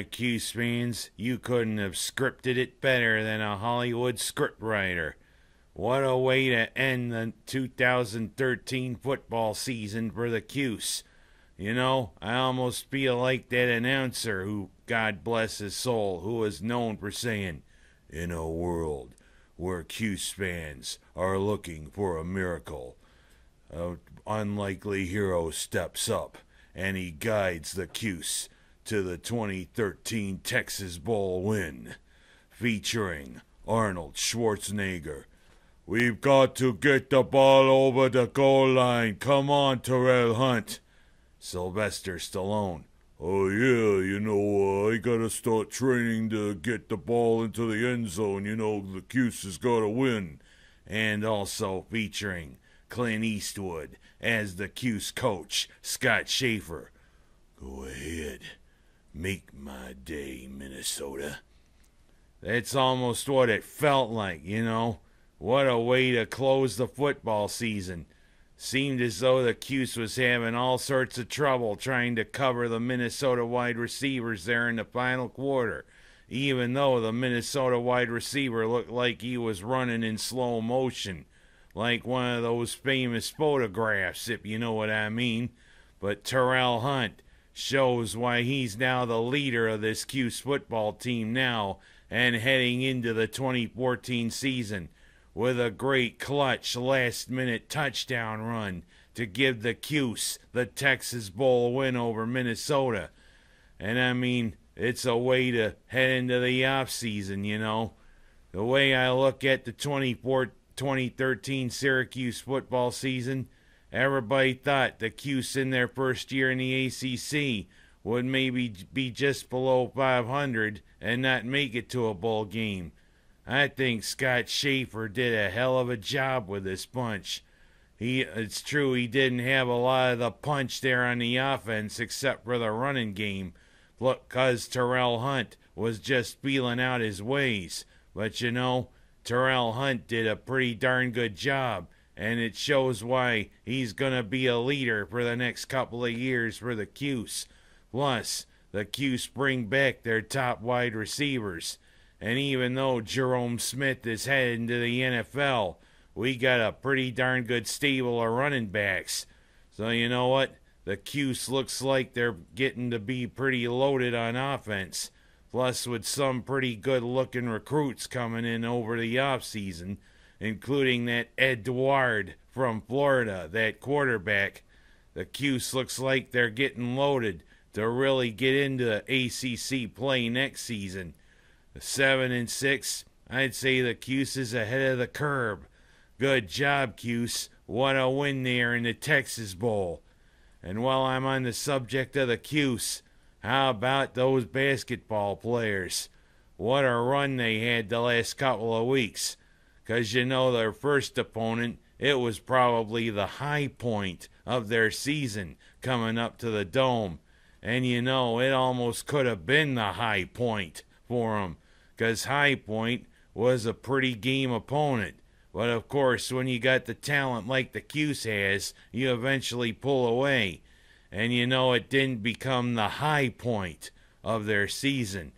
Cuse fans, you couldn't have scripted it better than a Hollywood scriptwriter. What a way to end the 2013 football season for the Cuse. You know, I almost feel like that announcer who, God bless his soul, who was known for saying, "In a world where Cuse fans are looking for a miracle, an unlikely hero steps up and he guides the Cuse to the 2013 Texas Bowl win, featuring Arnold Schwarzenegger. We've got to get the ball over the goal line. Come on, Terrell Hunt." Sylvester Stallone. "Oh yeah, I gotta start training to get the ball into the end zone. The Cuse has gotta win." And also featuring Clint Eastwood as the Cuse coach, Scott Schaefer. "Go ahead, make my day, Minnesota." That's almost what it felt like, What a way to close the football season. Seemed as though the Cuse was having all sorts of trouble trying to cover the Minnesota wide receivers there in the final quarter, even though the Minnesota wide receiver looked like he was running in slow motion, like one of those famous photographs, if you know what I mean. But Terrell Hunt shows why he's now the leader of this Cuse football team now and heading into the 2014 season, with a great clutch last-minute touchdown run to give the Cuse the Texas Bowl win over Minnesota. And I mean, it's a way to head into the offseason, The way I look at the 2013 Syracuse football season, everybody thought the Cuse in their first year in the ACC would maybe be just below 500 and not make it to a bowl game. I think Scott Schaefer did a hell of a job with this bunch. It's true he didn't have a lot of the punch there on the offense except for the running game, because Terrell Hunt was just feeling out his ways. But Terrell Hunt did a pretty darn good job, and it shows why he's going to be a leader for the next couple of years for the Cuse. Plus, the Cuse bring back their top wide receivers. And even though Jerome Smith is heading to the NFL, we got a pretty darn good stable of running backs. So you know what? The Cuse looks like they're getting to be pretty loaded on offense. Plus with some pretty good-looking recruits coming in over the offseason, including that Edward from Florida, that quarterback. The Cuse looks like they're getting loaded to really get into ACC play next season. 7-6, I'd say the Cuse is ahead of the curve. Good job, Cuse. What a win there in the Texas Bowl. And while I'm on the subject of the Cuse, how about those basketball players? What a run they had the last couple of weeks. 'Cause their first opponent, it was probably the high point of their season coming up to the Dome. And it almost could have been the high point for them, 'cause High Point was a pretty game opponent. But of course, when you got the talent like the Cuse has, you eventually pull away. And it didn't become the high point of their season.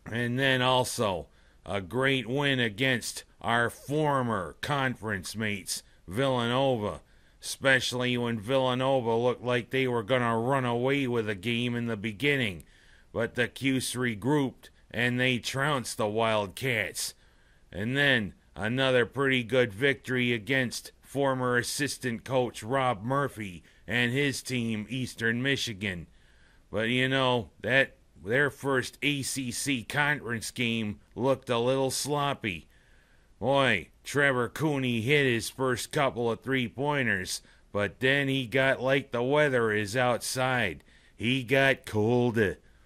And then also, a great win against our former conference mates, Villanova. Especially when Villanova looked like they were going to run away with the game in the beginning. But the Cuse regrouped and they trounced the Wildcats. And then another pretty good victory against former assistant coach Rob Murphy and his team, Eastern Michigan. But that their first ACC conference game looked a little sloppy. Boy, Trevor Cooney hit his first couple of three-pointers, but then he got like the weather is outside. He got cold,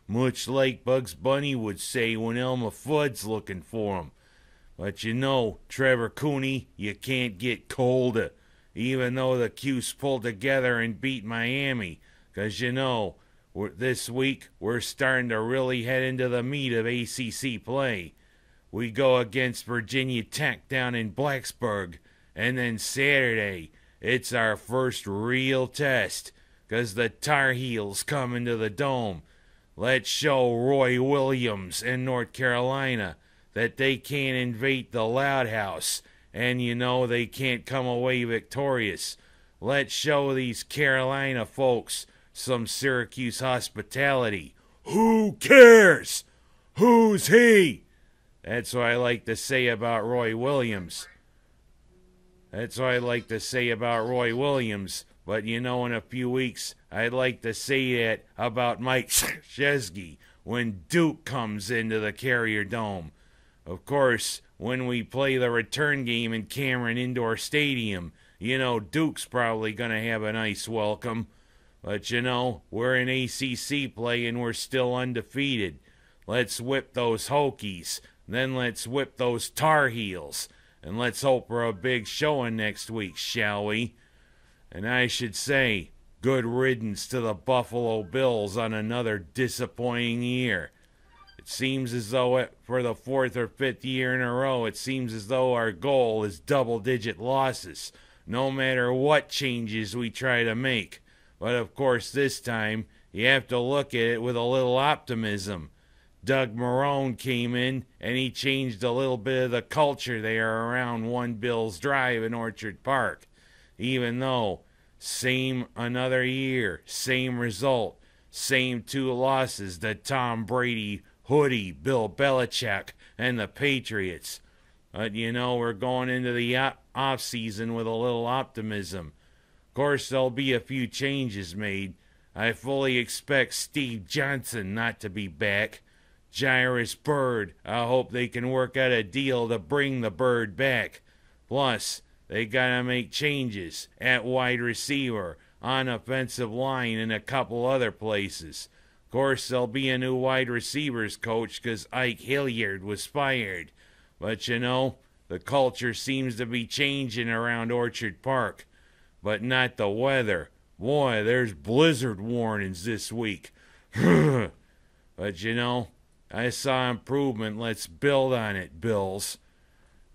much like Bugs Bunny would say when Elmer Fudd's looking for him. But Trevor Cooney, you can't get cold, even though the Cuse pulled together and beat Miami. 'Cause this week we're starting to really head into the meat of ACC play. We go against Virginia Tech down in Blacksburg, and then Saturday, it's our first real test, 'cause the Tar Heels come into the Dome. Let's show Roy Williams in North Carolina that they can't invade the Loud House and they can't come away victorious. Let's show these Carolina folks some Syracuse hospitality. Who cares? Who's he? That's what I like to say about Roy Williams. That's what I like to say about Roy Williams. But in a few weeks, I'd like to say that about Mike Krzyzewski when Duke comes into the Carrier Dome. Of course, when we play the return game in Cameron Indoor Stadium, Duke's probably going to have a nice welcome. But we're in ACC play and we're still undefeated. Let's whip those Hokies. Then let's whip those Tar Heels. And let's hope for a big showing next week, shall we? And I should say, good riddance to the Buffalo Bills on another disappointing year. It seems as though for the 4th or 5th year in a row, it seems as though our goal is double-digit losses, no matter what changes we try to make. But of course, this time, you have to look at it with a little optimism. Doug Marrone came in, and he changed a little bit of the culture there around One Bills Drive in Orchard Park. Even though, same another year, same result, same 2 losses to Tom Brady, Hoodie, Bill Belichick, and the Patriots. But we're going into the off-season with a little optimism. Of course, there'll be a few changes made. I fully expect Steve Johnson not to be back. Jairus Byrd, I hope they can work out a deal to bring the Bird back. Plus, they gotta make changes at wide receiver, on offensive line, and a couple other places. Of course, there'll be a new wide receivers coach because Ike Hilliard was fired. But the culture seems to be changing around Orchard Park. But not the weather. Boy, there's blizzard warnings this week. But I saw improvement. Let's build on it, Bills.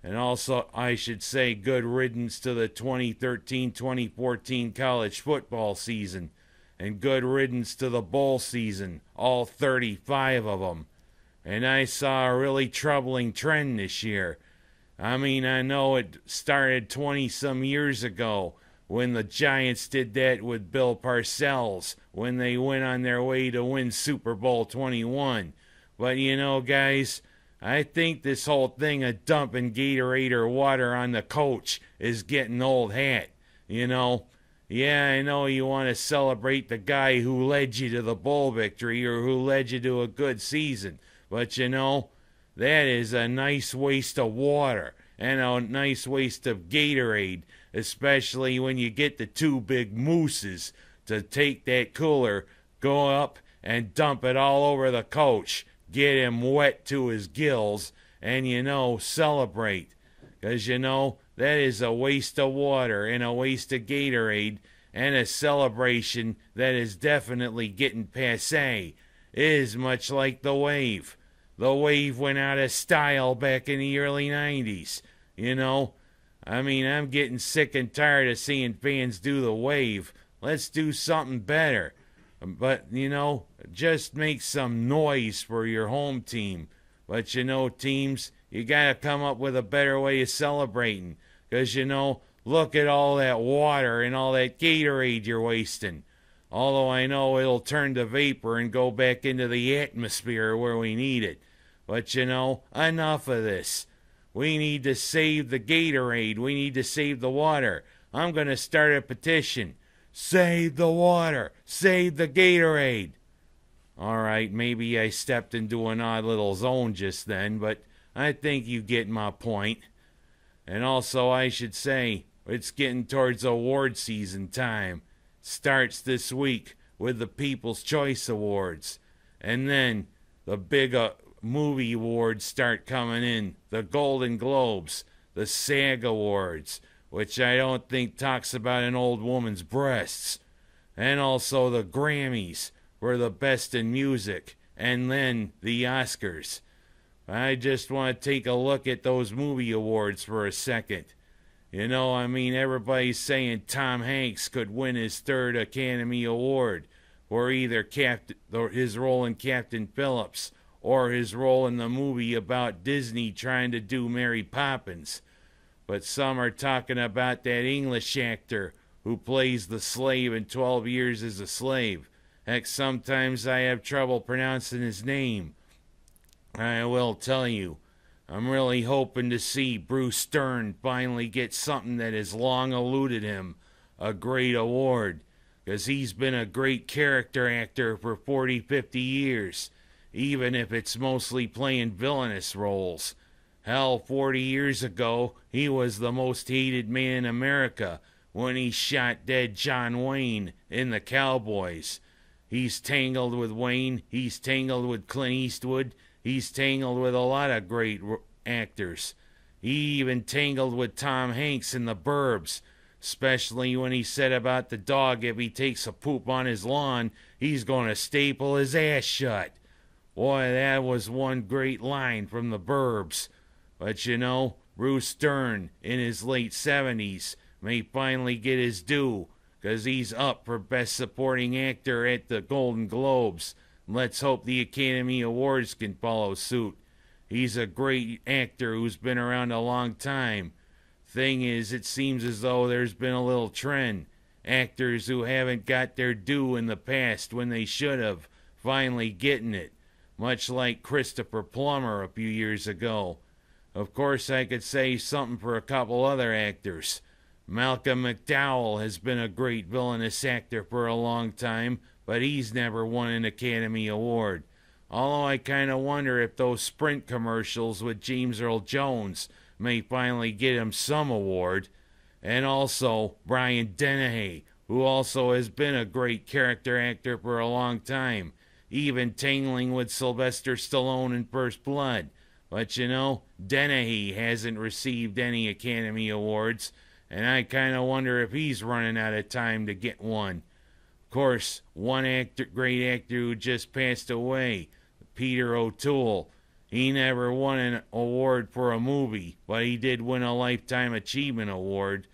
And also, I should say good riddance to the 2013-2014 college football season. And good riddance to the bowl season, all 35 of them. And I saw a really troubling trend this year. I mean, I know it started 20-some years ago when the Giants did that with Bill Parcells when they went on their way to win Super Bowl 21. But guys, I think this whole thing of dumping Gatorade or water on the coach is getting old hat. Yeah, I know you want to celebrate the guy who led you to the bowl victory or who led you to a good season. But that is a nice waste of water and a nice waste of Gatorade, especially when you get the 2 big mooses to take that cooler, go up and dump it all over the coach, get him wet to his gills, and celebrate. Because that is a waste of water and a waste of Gatorade and a celebration that is definitely getting passé. It is much like the Wave. The Wave went out of style back in the early 90s. I mean, I'm getting sick and tired of seeing fans do the Wave. Let's do something better. But, just make some noise for your home team. But, teams, you got to come up with a better way of celebrating. Because, look at all that water and all that Gatorade you're wasting. Although I know it'll turn to vapor and go back into the atmosphere where we need it. But, enough of this. We need to save the Gatorade. We need to save the water. I'm going to start a petition. Save the water. Save the Gatorade. All right, maybe I stepped into an odd little zone just then, but I think you get my point. And also, I should say, it's getting towards award season time. Starts this week with the People's Choice Awards. And then the big movie awards start coming in. The Golden Globes, the SAG Awards, which I don't think talks about an old woman's breasts. And also the Grammys for the best in music. And then the Oscars. I just want to take a look at those movie awards for a second. Everybody's saying Tom Hanks could win his 3rd Academy Award. for either his role in Captain Phillips or his role in the movie about Disney trying to do Mary Poppins. But some are talking about that English actor who plays the slave in 12 Years as a Slave. Heck, sometimes I have trouble pronouncing his name. I will tell you, I'm really hoping to see Bruce Dern finally get something that has long eluded him, a great award, because he's been a great character actor for 40, 50 years, even if it's mostly playing villainous roles. Hell, 40 years ago, he was the most hated man in America when he shot dead John Wayne in The Cowboys. He's tangled with Wayne, he's tangled with Clint Eastwood, he's tangled with a lot of great actors. He even tangled with Tom Hanks in The Burbs, especially when he said about the dog if he takes a poop on his lawn, he's going to staple his ass shut. Boy, that was one great line from The Burbs. But you know, Bruce Dern, in his late 70s, may finally get his due, because he's up for Best Supporting Actor at the Golden Globes. Let's hope the Academy Awards can follow suit. He's a great actor who's been around a long time. Thing is, it seems as though there's been a little trend. Actors who haven't got their due in the past when they should have, finally getting it. Much like Christopher Plummer a few years ago. Of course, I could say something for a couple other actors. Malcolm McDowell has been a great villainous actor for a long time, but he's never won an Academy Award. Although I kind of wonder if those Sprint commercials with James Earl Jones may finally get him some award. And also Brian Dennehy, who also has been a great character actor for a long time, even tangling with Sylvester Stallone in First Blood. But you know, Dennehy hasn't received any Academy Awards, and I kind of wonder if he's running out of time to get one. Of course, one great actor who just passed away, Peter O'Toole. He never won an award for a movie, but he did win a Lifetime Achievement Award.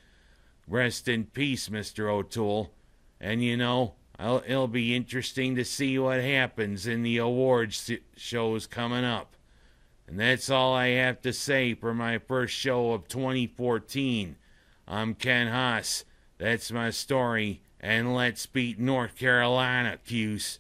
Rest in peace, Mr. O'Toole. And you know, it'll be interesting to see what happens in the awards shows coming up. And that's all I have to say for my first show of 2014. I'm Ken Haas. That's my story. And let's beat North Carolina, Cuse.